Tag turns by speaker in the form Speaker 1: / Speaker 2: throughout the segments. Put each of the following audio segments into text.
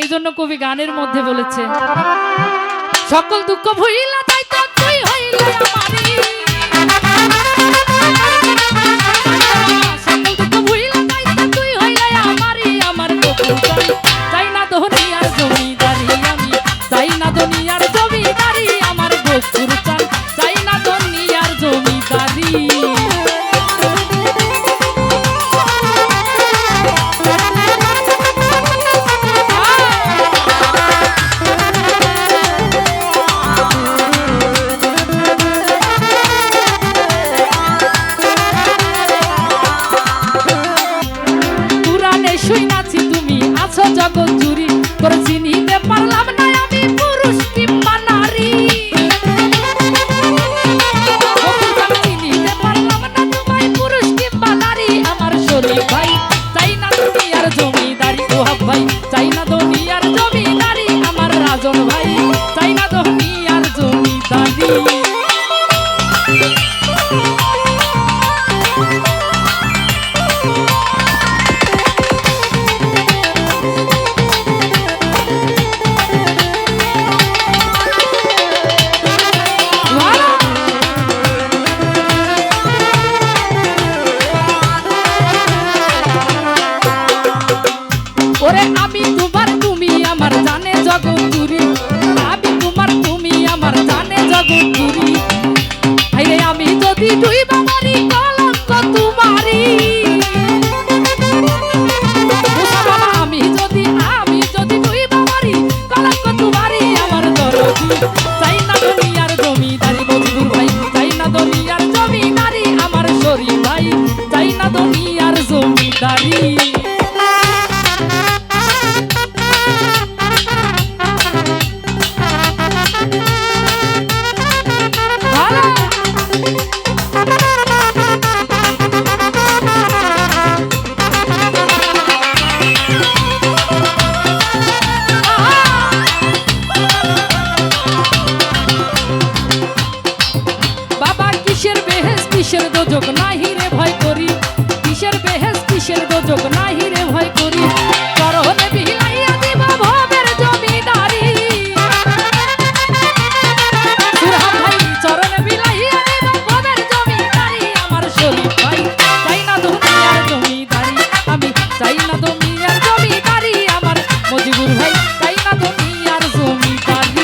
Speaker 1: এই জন্য কবি গানের মধ্যে বলেছে, সকল দুঃখ ভুইলা যাইতো তুই হইলে আমারি, সকল দুঃখ ভুইলা যাইতো তুই হইলে আমারি, আমার গোকুল চাই না দুনিয়ার জমিদারি, আমি চাই না দুনিয়ার জমিদারি, আমার গোকুল চাই না দুনিয়ার জমিদারি। জগৎ জুড়ি তোর চিনিতে পারলাম না আমি পুরুষ কিংবা নারী, চিনিতে পারলাম না তোমায় পুরুষ কিংবা নারী, আমার শরীর ভাই চাই না দুনিয়ার জমিদারি, ওহাব ভাই চাই না দুনিয়ার জমিদারি, আমার রাজন ভাই চাই না দুনিয়ার জমিদারি। আমি তোমার তুমি আমার জানে জগৎ জুড়ি, আমি তোমার তুমি আমার জানে জগৎ জুড়ি, আরে আমি যদি দুই বাবারি কলঙ্ক তোমারি, আমি যদি দুই বাবারি কলঙ্ক তোমারি, আমার দরদি চাই না দুনিয়ার জমিদারি, মজদুর ভাই চাই না দুনিয়ার জমিদারি, আমার শরীর ভাই চাই না দুনিয়ার জমিদারি। কিসের দোজক নাহি রে ভয় করি, কিসের বেহেস কিসের দোজক নাহি রে ভয় করি, চরণে বিলাইয়া দিবা ভবের জমিদারি, সুরহাব ভাই চরণে বিলাইয়া দিবা ভবের জমিদারি, আমার শরীর ভাই চাই না দুনিয়ার জমিদারি, আমি চাই না দুনিয়ার জমিদারি, আমার মজিবুর ভাই চাই না দুনিয়ার জমিদারি।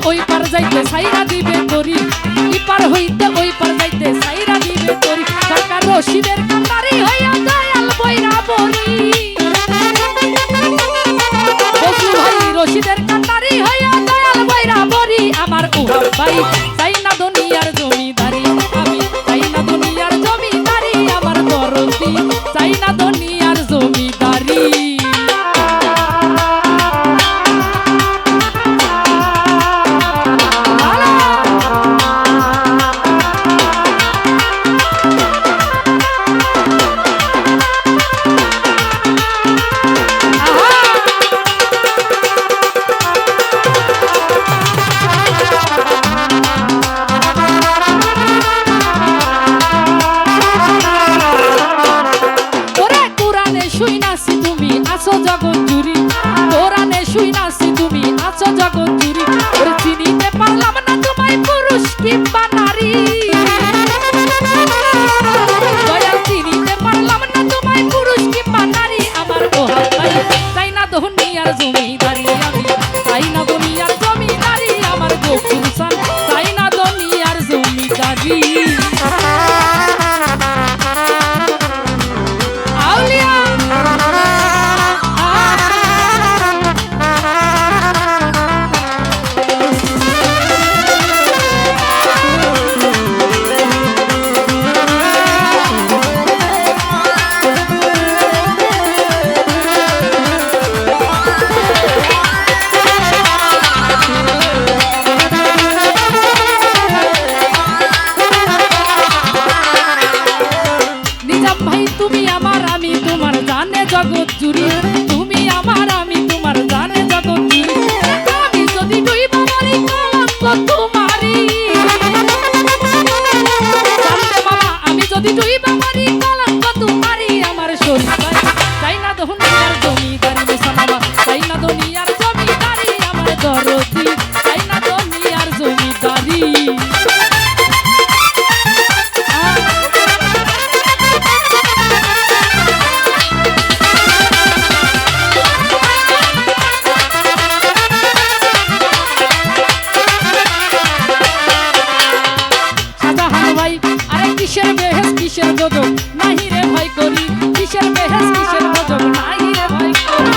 Speaker 1: ওই পার যাইতে সাইরা দিবে করি, ইপার হইতে ওই পার যাইতে সাইরা দিবে করি, সরকার রশিদের কান্ডারি হইয়া দয়াল বইরা বলি, বসু ভাই রশিদের কান্ডারি হইয়া দয়াল বইরা বলি, আমার ওহাব ভাই চাই না দুনিয়ার জমিদারি, আমি চাই না দুনিয়ার জমিদারি, আমার দরদি চাই না দুনিয়ার জমিদারি। জগৎ জুড়ি কোরআনে শুইনাছি তুমি আছো জগৎ জুড়ি, ওরে চিনিতে পারলাম না তোমায় পুরুষ কিংবা নারী, দয়াল চিনিতে পারলাম না তোমায় পুরুষ কিংবা নারী, আমার ওহাব ভাই চাই না দুনিয়ার জমিদারি, আমি চাই না দুনিয়ার জমিদারি, আমার গোকুল চাই না দুনিয়ার জমিদারি। কিসের বেহেস কিসের গজব নাহি রে ভয় করি, কিসের বেহেস কিসের গজব নাহি রে ভয় করি।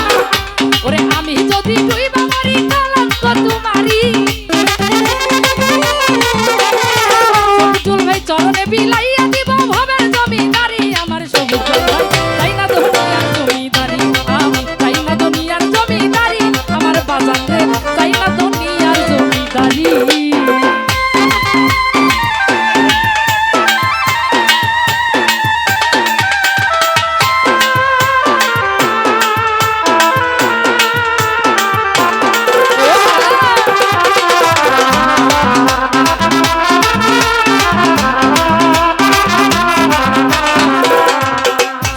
Speaker 1: ওরে আমি যদি ডুইবা মরি কলঙ্ক তোমারি, সবুজুল ভাই চরণে বিলাইয়া দিব ভবের জমিদারি। আমার সবুজুল ভাই চাই না দুনিয়ার জমিদারি, আমি চাই না দুনিয়ার জমিদারি। আমার বাজাতে চাই না দুনিয়ার জমিদারি।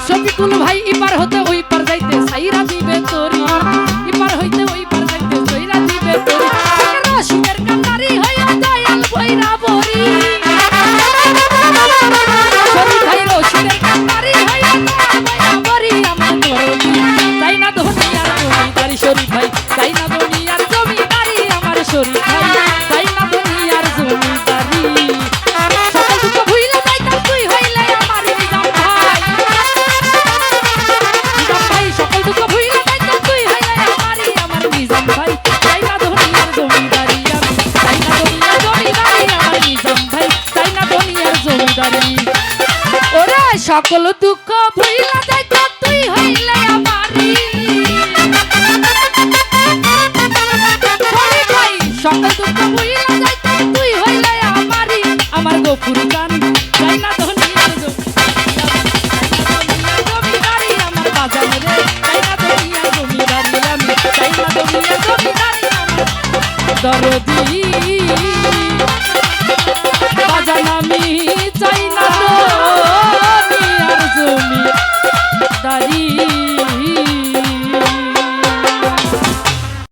Speaker 1: শফিকুল ভাই ইপার হতে ওই পার যাইতে সাইরা দিবে তোরি, ইপার হইতে ওই পার যাইতে সাইরা দিবে তোরি। রশিদের কান্নারি হইয়া দয়াল বইরা বরি, শরীফ ভাই রশিদের কান্নারি হইয়া দয়াল বইরা বরি। আমার দরদি চাই না দুনিয়ার জমিদারি, শরীফ ভাই চাই না দুনিয়ার জমিদারি। আমার শরীফ ভাই চাই না দুনিয়ার জমিদারি। সকল দুঃখ ভুইলা যাইতাম তুই হইলে আমার নিজাম ভাই, নিজাম ভাই সকল দুঃখ ভুইলা যাইতাম তুই হইলে আমারই। আমার নিজাম ভাই চাই না দুনিয়ার জমিদারি, আমি চাই না দুনিয়ার জমিদারি। আমার নিজাম ভাই চাই না দুনিয়ার জমিদারি। ওরে সকল দুঃখ ভুইলা যাইতাম তুই হইলে আমারই, শরীফ ভাই সকল দুঃখ ভুইলা যাইতাম তুই হইলে আমারই। আমার গফুর গান চাই না দুনিয়ার জমিদারি, আমার বাজান রে চাই না দুনিয়ার জমিদারি। আমি চাই না দুনিয়ার জমিদারি। আমার দরদি